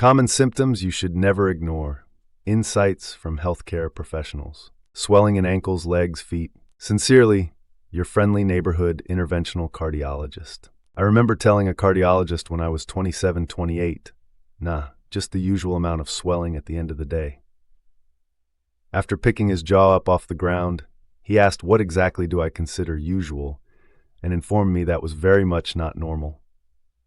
Common symptoms you should never ignore. Insights from healthcare professionals. Swelling in ankles, legs, feet. Sincerely, your friendly neighborhood interventional cardiologist. I remember telling a cardiologist when I was 27, 28, nah, just the usual amount of swelling at the end of the day. After picking his jaw up off the ground, he asked what exactly do I consider usual, and informed me that was very much not normal.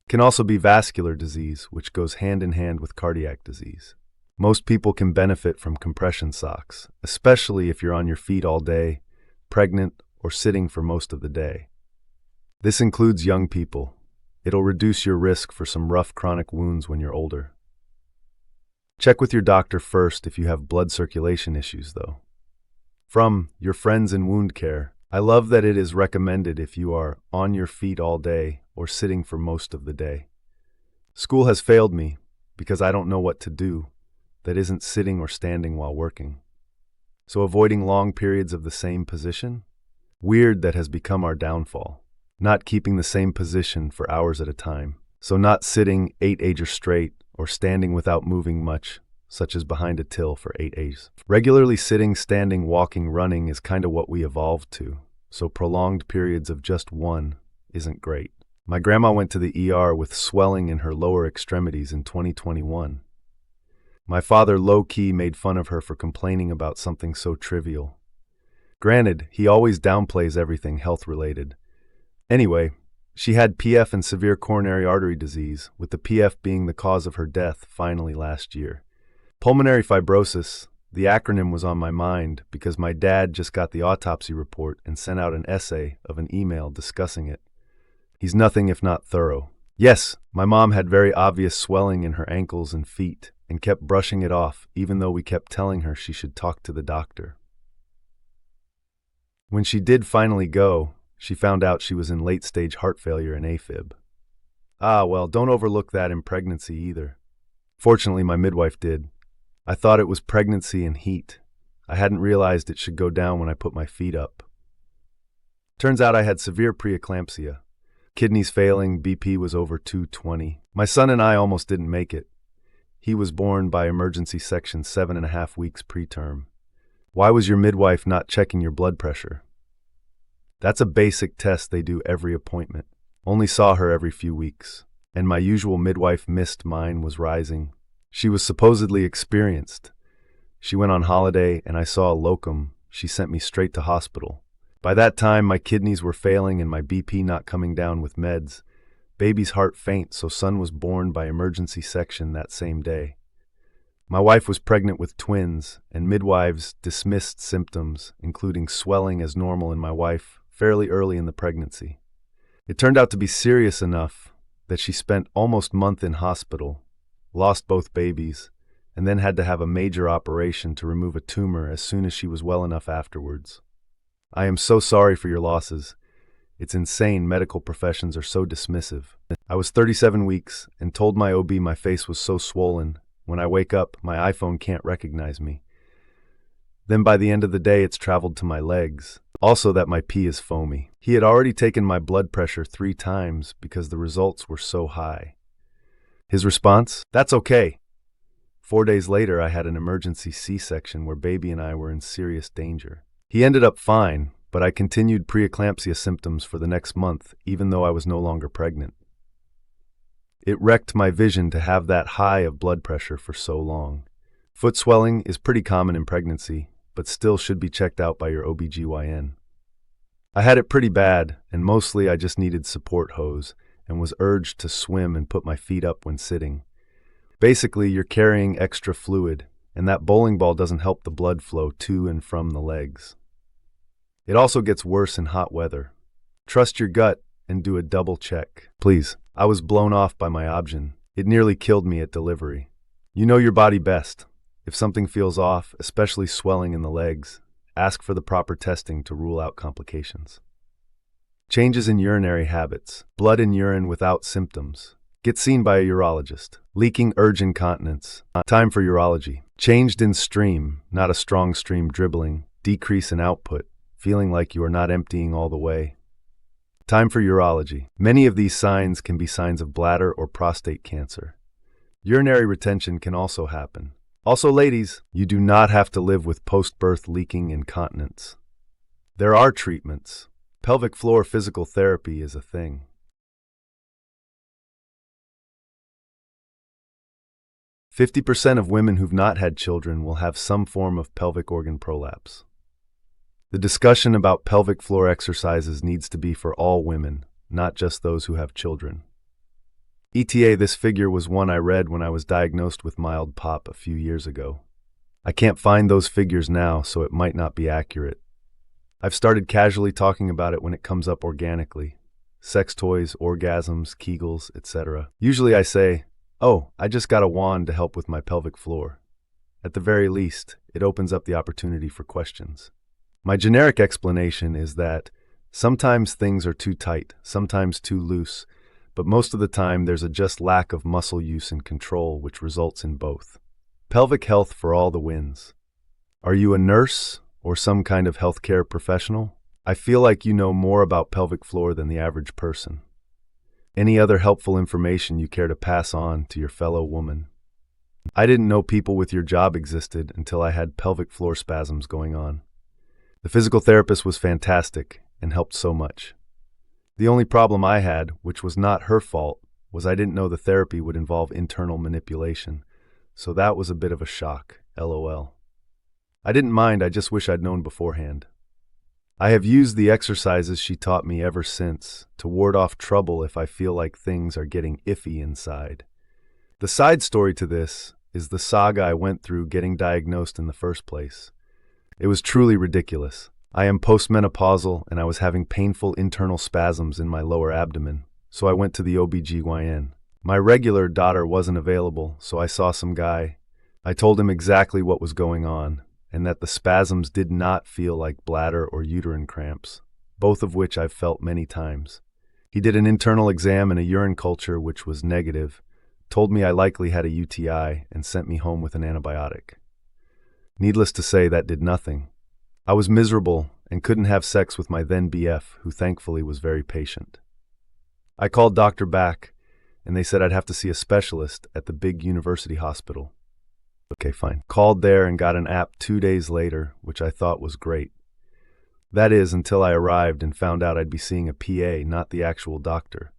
It can also be vascular disease, which goes hand in hand with cardiac disease. Most people can benefit from compression socks, especially if you're on your feet all day, pregnant, or sitting for most of the day. This includes young people. It'll reduce your risk for some rough chronic wounds when you're older. Check with your doctor first if you have blood circulation issues, though. From your friends in wound care, I love that it is recommended if you are on your feet all day or sitting for most of the day. School has failed me because I don't know what to do that isn't sitting or standing while working. So avoiding long periods of the same position? Weird that has become our downfall. Not keeping the same position for hours at a time. So not sitting 8 ages straight or standing without moving much, such as behind a till for 8 ages. Regularly sitting, standing, walking, running is kind of what we evolved to, so prolonged periods of just one isn't great. My grandma went to the ER with swelling in her lower extremities in 2021. My father low-key made fun of her for complaining about something so trivial. Granted, he always downplays everything health-related. Anyway, she had PF and severe coronary artery disease, with the PF being the cause of her death finally last year. Pulmonary fibrosis, the acronym was on my mind because my dad just got the autopsy report and sent out an essay of an email discussing it. He's nothing if not thorough. Yes, my mom had very obvious swelling in her ankles and feet and kept brushing it off even though we kept telling her she should talk to the doctor. When she did finally go, she found out she was in late-stage heart failure and AFib. Well, don't overlook that in pregnancy either. Fortunately, my midwife did. I thought it was pregnancy and heat. I hadn't realized it should go down when I put my feet up. Turns out I had severe preeclampsia. Kidneys failing, BP was over 220. My son and I almost didn't make it. He was born by emergency section 7.5 weeks preterm. Why was your midwife not checking your blood pressure? That's a basic test they do every appointment. Only saw her every few weeks. And my usual midwife missed mine was rising. She was supposedly experienced. She went on holiday and I saw a locum. She sent me straight to hospital. By that time, my kidneys were failing and my BP not coming down with meds. Baby's heart faint, so son was born by emergency section that same day. My wife was pregnant with twins, and midwives dismissed symptoms, including swelling as normal in my wife, fairly early in the pregnancy. It turned out to be serious enough that she spent almost a month in hospital, lost both babies, and then had to have a major operation to remove a tumor as soon as she was well enough afterwards. I am so sorry for your losses. It's insane medical professions are so dismissive. I was 37 weeks and told my OB my face was so swollen. When I wake up, my iPhone can't recognize me. Then by the end of the day, it's traveled to my legs. Also that my pee is foamy. He had already taken my blood pressure 3 times because the results were so high. His response? That's okay. 4 days later, I had an emergency C-section where baby and I were in serious danger. He ended up fine, but I continued preeclampsia symptoms for the next month, even though I was no longer pregnant. It wrecked my vision to have that high of blood pressure for so long. Foot swelling is pretty common in pregnancy, but still should be checked out by your OBGYN. I had it pretty bad, and mostly I just needed support hose and was urged to swim and put my feet up when sitting. Basically, you're carrying extra fluid, and that bowling ball doesn't help the blood flow to and from the legs. It also gets worse in hot weather. Trust your gut and do a double check. Please, I was blown off by my obgyn. It nearly killed me at delivery. You know your body best. If something feels off, especially swelling in the legs, ask for the proper testing to rule out complications. Changes in urinary habits. Blood in urine without symptoms. Get seen by a urologist. Leaking urge incontinence. Time for urology. Changed in stream, not a strong stream dribbling. Decrease in output. Feeling like you are not emptying all the way. Time for urology. Many of these signs can be signs of bladder or prostate cancer. Urinary retention can also happen. Also, ladies, you do not have to live with post-birth leaking incontinence. There are treatments. Pelvic floor physical therapy is a thing. 50% of women who've not had children will have some form of pelvic organ prolapse. The discussion about pelvic floor exercises needs to be for all women, not just those who have children. ETA, this figure was one I read when I was diagnosed with mild POP a few years ago. I can't find those figures now, so it might not be accurate. I've started casually talking about it when it comes up organically. Sex toys, orgasms, Kegels, etc. Usually I say, "Oh, I just got a wand to help with my pelvic floor." At the very least, it opens up the opportunity for questions. My generic explanation is that sometimes things are too tight, sometimes too loose, but most of the time there's a just lack of muscle use and control which results in both. Pelvic health for all the wins. Are you a nurse or some kind of healthcare professional? I feel like you know more about pelvic floor than the average person. Any other helpful information you care to pass on to your fellow woman? I didn't know people with your job existed until I had pelvic floor spasms going on. The physical therapist was fantastic and helped so much. The only problem I had, which was not her fault, was I didn't know the therapy would involve internal manipulation, so that was a bit of a shock, LOL. I didn't mind, I just wish I'd known beforehand. I have used the exercises she taught me ever since to ward off trouble if I feel like things are getting iffy inside. The side story to this is the saga I went through getting diagnosed in the first place. It was truly ridiculous. I am postmenopausal and I was having painful internal spasms in my lower abdomen, so I went to the OBGYN. My regular daughter wasn't available, so I saw some guy. I told him exactly what was going on, and that the spasms did not feel like bladder or uterine cramps, both of which I've felt many times. He did an internal exam and a urine culture which was negative, told me I likely had a UTI, and sent me home with an antibiotic. Needless to say, that did nothing. I was miserable and couldn't have sex with my then BF, who thankfully was very patient. I called doctor back, and they said I'd have to see a specialist at the big university hospital. Okay, fine. Called there and got an app 2 days later, which I thought was great. That is, until I arrived and found out I'd be seeing a PA, not the actual doctor.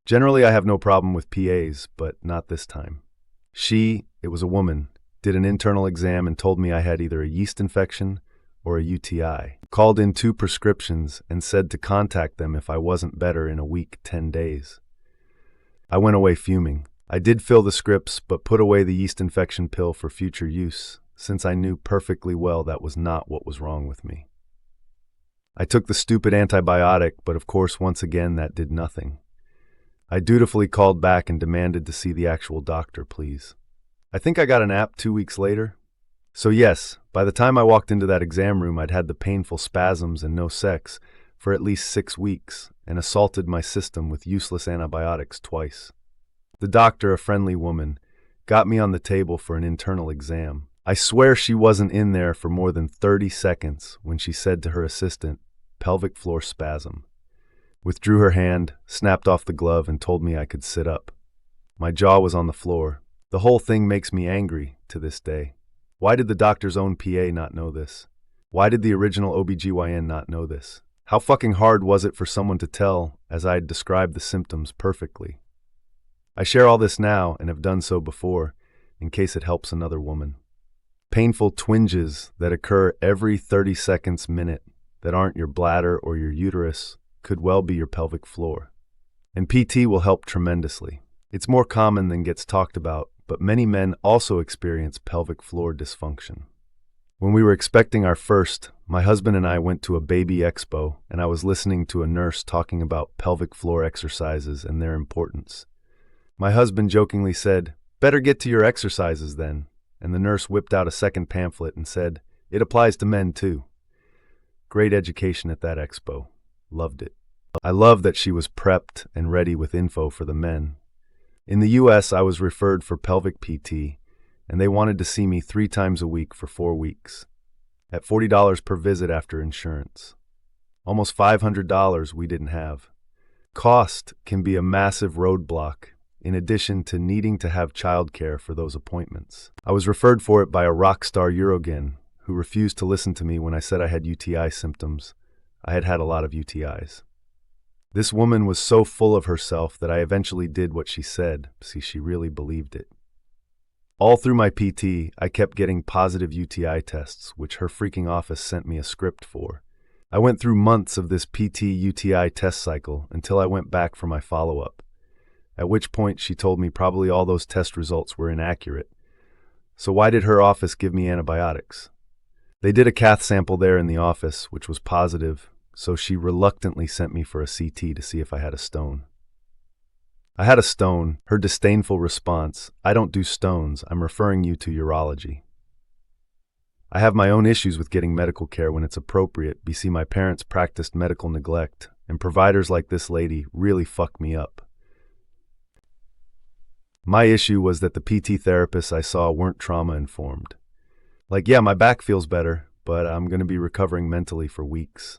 Generally, I have no problem with PAs, but not this time. It was a woman, did an internal exam and told me I had either a yeast infection or a UTI. Called in 2 prescriptions and said to contact them if I wasn't better in a week, 10 days. I went away fuming. I did fill the scripts, but put away the yeast infection pill for future use, since I knew perfectly well that was not what was wrong with me. I took the stupid antibiotic, but of course once again that did nothing. I dutifully called back and demanded to see the actual doctor, please. I think I got an app 2 weeks later. So yes, by the time I walked into that exam room, I'd had the painful spasms and no sex for at least 6 weeks and assaulted my system with useless antibiotics twice. The doctor, a friendly woman, got me on the table for an internal exam. I swear she wasn't in there for more than 30 seconds when she said to her assistant, "Pelvic floor spasm." Withdrew her hand, snapped off the glove, and told me I could sit up. My jaw was on the floor. The whole thing makes me angry to this day. Why did the doctor's own PA not know this? Why did the original OBGYN not know this? How fucking hard was it for someone to tell, as I had described the symptoms perfectly? I share all this now, and have done so before, in case it helps another woman. Painful twinges that occur every 30 seconds minute that aren't your bladder or your uterus could well be your pelvic floor. And PT will help tremendously. It's more common than gets talked about, but many men also experience pelvic floor dysfunction. When we were expecting our first, my husband and I went to a baby expo, and I was listening to a nurse talking about pelvic floor exercises and their importance. My husband jokingly said, "Better get to your exercises then," and the nurse whipped out a second pamphlet and said, "It applies to men too." Great education at that expo. Loved it. I love that she was prepped and ready with info for the men. In the US, I was referred for pelvic PT, and they wanted to see me 3 times a week for 4 weeks, at $40 per visit after insurance. Almost $500 we didn't have. Cost can be a massive roadblock, in addition to needing to have childcare for those appointments. I was referred for it by a rock star urology who refused to listen to me when I said I had UTI symptoms. I had had a lot of UTIs. This woman was so full of herself that I eventually did what she said. See, she really believed it. All through my PT, I kept getting positive UTI tests, which her freaking office sent me a script for. I went through months of this PT UTI test cycle until I went back for my follow-up, at which point she told me probably all those test results were inaccurate. So why did her office give me antibiotics? They did a cath sample there in the office, which was positive, so she reluctantly sent me for a CT to see if I had a stone. I had a stone. Her disdainful response, "I don't do stones, I'm referring you to urology." I have my own issues with getting medical care when it's appropriate. You see, my parents practiced medical neglect, and providers like this lady really fuck me up. My issue was that the PT therapists I saw weren't trauma-informed. Like, yeah, my back feels better, but I'm going to be recovering mentally for weeks.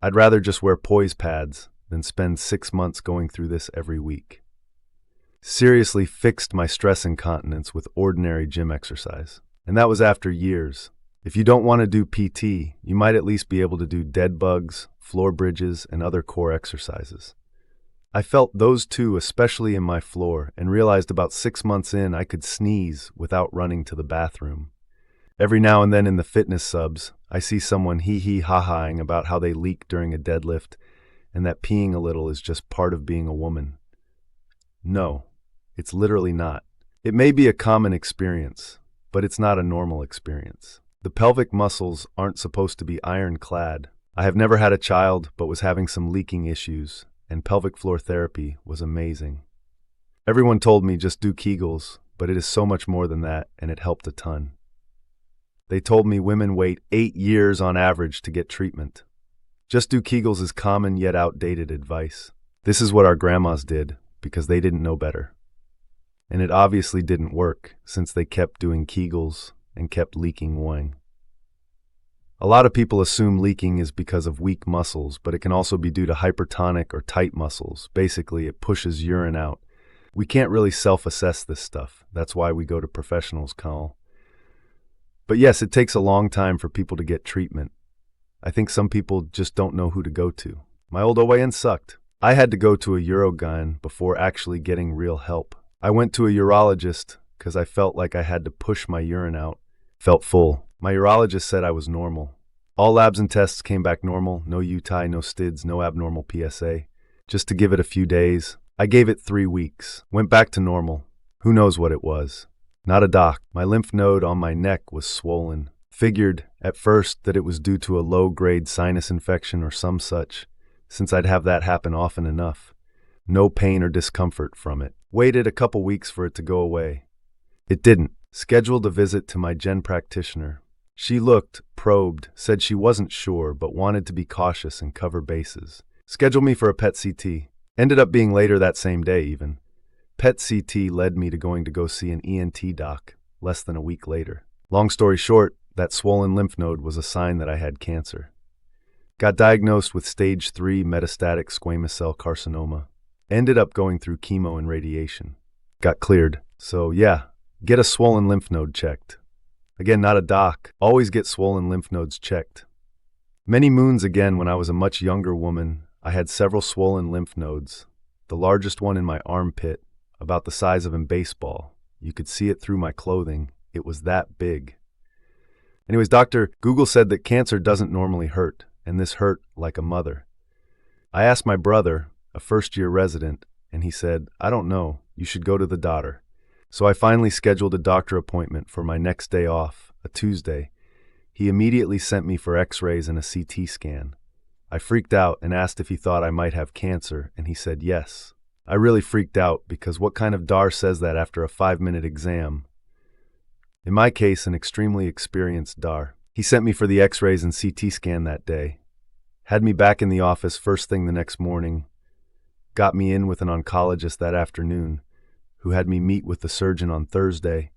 I'd rather just wear poise pads than spend 6 months going through this every week. Seriously fixed my stress incontinence with ordinary gym exercise. And that was after years. If you don't want to do PT, you might at least be able to do dead bugs, floor bridges, and other core exercises. I felt those two, especially in my floor, and realized about 6 months in I could sneeze without running to the bathroom. Every now and then in the fitness subs, I see someone hee-hee-ha-haing about how they leak during a deadlift and that peeing a little is just part of being a woman. No, it's literally not. It may be a common experience, but it's not a normal experience. The pelvic muscles aren't supposed to be ironclad. I have never had a child, but was having some leaking issues, and pelvic floor therapy was amazing. Everyone told me just do Kegels, but it is so much more than that, and it helped a ton. They told me women wait 8 years on average to get treatment. Just do Kegels is common yet outdated advice. This is what our grandmas did because they didn't know better. And it obviously didn't work since they kept doing Kegels and kept leaking wang. A lot of people assume leaking is because of weak muscles, but it can also be due to hypertonic or tight muscles. Basically, it pushes urine out. We can't really self-assess this stuff. That's why we go to professionals, Carl. But yes, it takes a long time for people to get treatment. I think some people just don't know who to go to. My old OYN sucked. I had to go to a urogyn before actually getting real help. I went to a urologist because I felt like I had to push my urine out. Felt full. My urologist said I was normal. All labs and tests came back normal. No UTI, no STIDs, no abnormal PSA. Just to give it a few days. I gave it 3 weeks. Went back to normal. Who knows what it was? Not a doc. My lymph node on my neck was swollen. Figured, at first, that it was due to a low-grade sinus infection or some such, since I'd have that happen often enough. No pain or discomfort from it. Waited a couple weeks for it to go away. It didn't. Scheduled a visit to my gen practitioner. She looked, probed, said she wasn't sure, but wanted to be cautious and cover bases. Scheduled me for a PET CT. Ended up being later that same day, even. PET CT led me to going to go see an ENT doc, less than a week later. Long story short, that swollen lymph node was a sign that I had cancer. Got diagnosed with stage 3 metastatic squamous cell carcinoma. Ended up going through chemo and radiation. Got cleared. So yeah, get a swollen lymph node checked. Again, not a doc. Always get swollen lymph nodes checked. Many moons again when I was a much younger woman, I had several swollen lymph nodes. The largest one in my armpit, about the size of a baseball. You could see it through my clothing. It was that big. Anyways, Google said that cancer doesn't normally hurt, and this hurt like a mother. I asked my brother, a first-year resident, and he said, I don't know, you should go to the doctor. So I finally scheduled a doctor appointment for my next day off, a Tuesday. He immediately sent me for x-rays and a CT scan. I freaked out and asked if he thought I might have cancer, and he said yes. I really freaked out because what kind of dar says that after a 5-minute exam? In my case, an extremely experienced dar. He sent me for the x-rays and CT scan that day. Had me back in the office first thing the next morning. Got me in with an oncologist that afternoon, who had me meet with the surgeon on Thursday,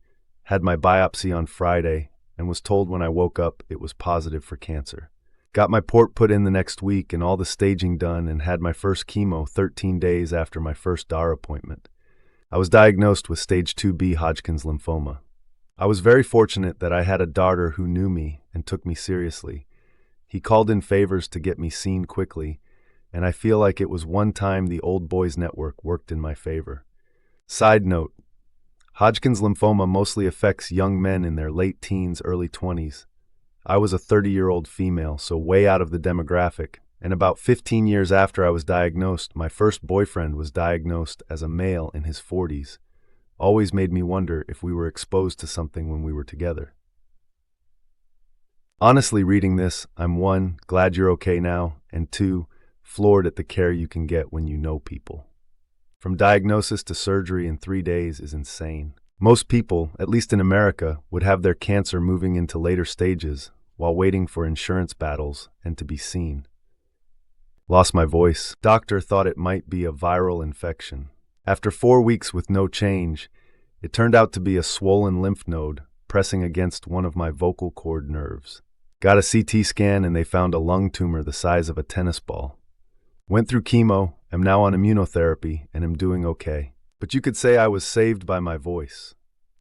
had my biopsy on Friday, and was told when I woke up it was positive for cancer. Got my port put in the next week and all the staging done and had my first chemo 13 days after my first DAR appointment. I was diagnosed with stage 2B Hodgkin's lymphoma. I was very fortunate that I had a daughter who knew me and took me seriously. He called in favors to get me seen quickly, and I feel like it was one time the Old Boys Network worked in my favor. Side note, Hodgkin's lymphoma mostly affects young men in their late teens, early 20s. I was a 30-year-old female, so way out of the demographic, and about 15 years after I was diagnosed, my first boyfriend was diagnosed as a male in his 40s. Always made me wonder if we were exposed to something when we were together. Honestly, reading this, I'm 1, glad you're okay now, and 2, floored at the care you can get when you know people. From diagnosis to surgery in 3 days is insane. Most people, at least in America, would have their cancer moving into later stages while waiting for insurance battles and to be seen. Lost my voice. Doctor thought it might be a viral infection. After 4 weeks with no change, it turned out to be a swollen lymph node pressing against one of my vocal cord nerves. Got a CT scan and they found a lung tumor the size of a tennis ball. Went through chemo, am now on immunotherapy, and am doing okay. But you could say I was saved by my voice.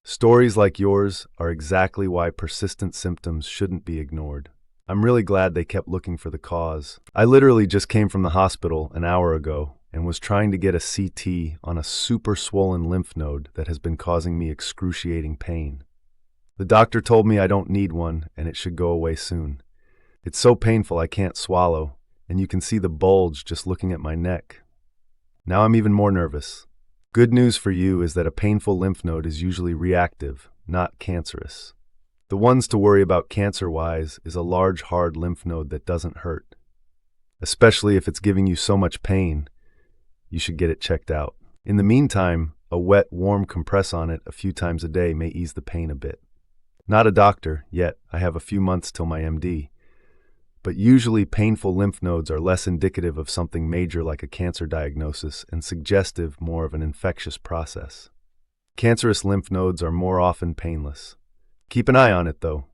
Stories like yours are exactly why persistent symptoms shouldn't be ignored. I'm really glad they kept looking for the cause. I literally just came from the hospital an hour ago and was trying to get a CT on a super swollen lymph node that has been causing me excruciating pain. The doctor told me I don't need one and it should go away soon. It's so painful I can't swallow, and you can see the bulge just looking at my neck. Now I'm even more nervous. Good news for you is that a painful lymph node is usually reactive, not cancerous. The ones to worry about cancer-wise is a large, hard lymph node that doesn't hurt. Especially if it's giving you so much pain, you should get it checked out. In the meantime, a wet, warm compress on it a few times a day may ease the pain a bit. Not a doctor, yet I have a few months till my MD. But usually painful lymph nodes are less indicative of something major like a cancer diagnosis and suggestive more of an infectious process. Cancerous lymph nodes are more often painless. Keep an eye on it, though.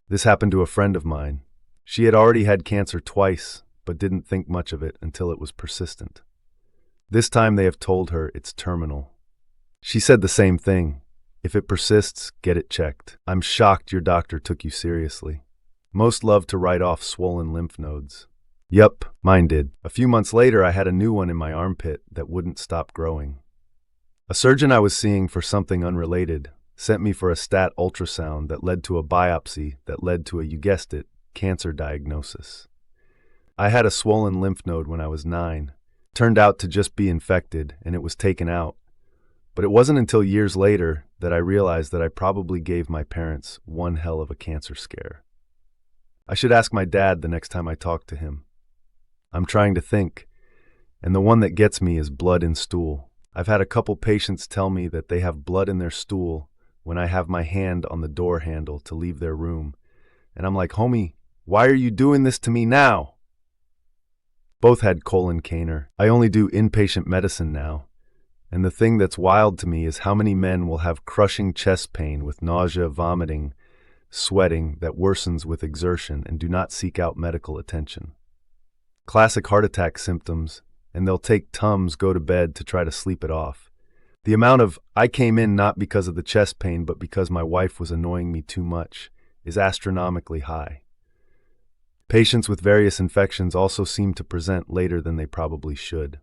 This happened to a friend of mine. She had already had cancer twice, but didn't think much of it until it was persistent. This time they have told her it's terminal. She said the same thing. If it persists, get it checked. I'm shocked your doctor took you seriously. Most love to write off swollen lymph nodes. Yup, mine did. A few months later, I had a new one in my armpit that wouldn't stop growing. A surgeon I was seeing for something unrelated sent me for a stat ultrasound that led to a biopsy that led to a, you guessed it, cancer diagnosis. I had a swollen lymph node when I was 9. Turned out to just be infected, and it was taken out. But it wasn't until years later that I realized that I probably gave my parents one hell of a cancer scare. I should ask my dad the next time I talk to him. I'm trying to think, and the one that gets me is blood in stool. I've had a couple patients tell me that they have blood in their stool when I have my hand on the door handle to leave their room, and I'm like, homie, why are you doing this to me now? Both had colon cancer. I only do inpatient medicine now, and the thing that's wild to me is how many men will have crushing chest pain with nausea, vomiting, sweating that worsens with exertion and do not seek out medical attention. Classic heart attack symptoms, and they'll take Tums, go to bed to try to sleep it off. The amount of, I came in not because of the chest pain but because my wife was annoying me too much, is astronomically high. Patients with various infections also seem to present later than they probably should.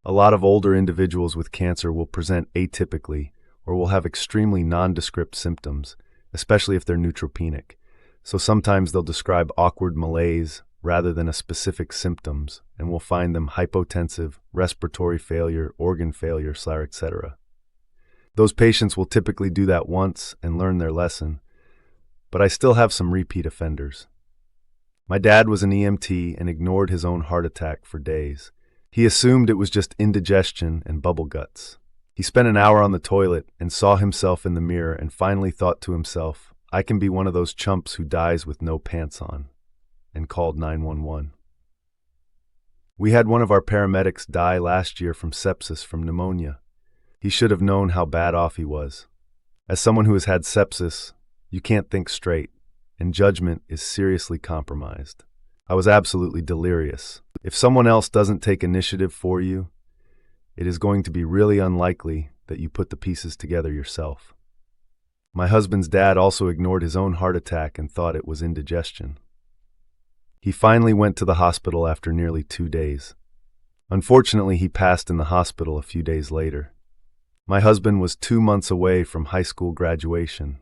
A lot of older individuals with cancer will present atypically or will have extremely nondescript symptoms, especially if they're neutropenic. So sometimes they'll describe awkward malaise rather than a specific symptoms, and we'll find them hypotensive, respiratory failure, organ failure, etc. Those patients will typically do that once and learn their lesson, but I still have some repeat offenders. My dad was an EMT and ignored his own heart attack for days. He assumed it was just indigestion and bubble guts. He spent an hour on the toilet and saw himself in the mirror and finally thought to himself, I can be one of those chumps who dies with no pants on, and called 911. We had one of our paramedics die last year from sepsis from pneumonia. He should have known how bad off he was. As someone who has had sepsis, you can't think straight, and judgment is seriously compromised. I was absolutely delirious. If someone else doesn't take initiative for you, It is going to be really unlikely that you put the pieces together yourself. My husband's dad also ignored his own heart attack and thought it was indigestion. He finally went to the hospital after nearly 2 days. Unfortunately, he passed in the hospital a few days later. My husband was 2 months away from high school graduation,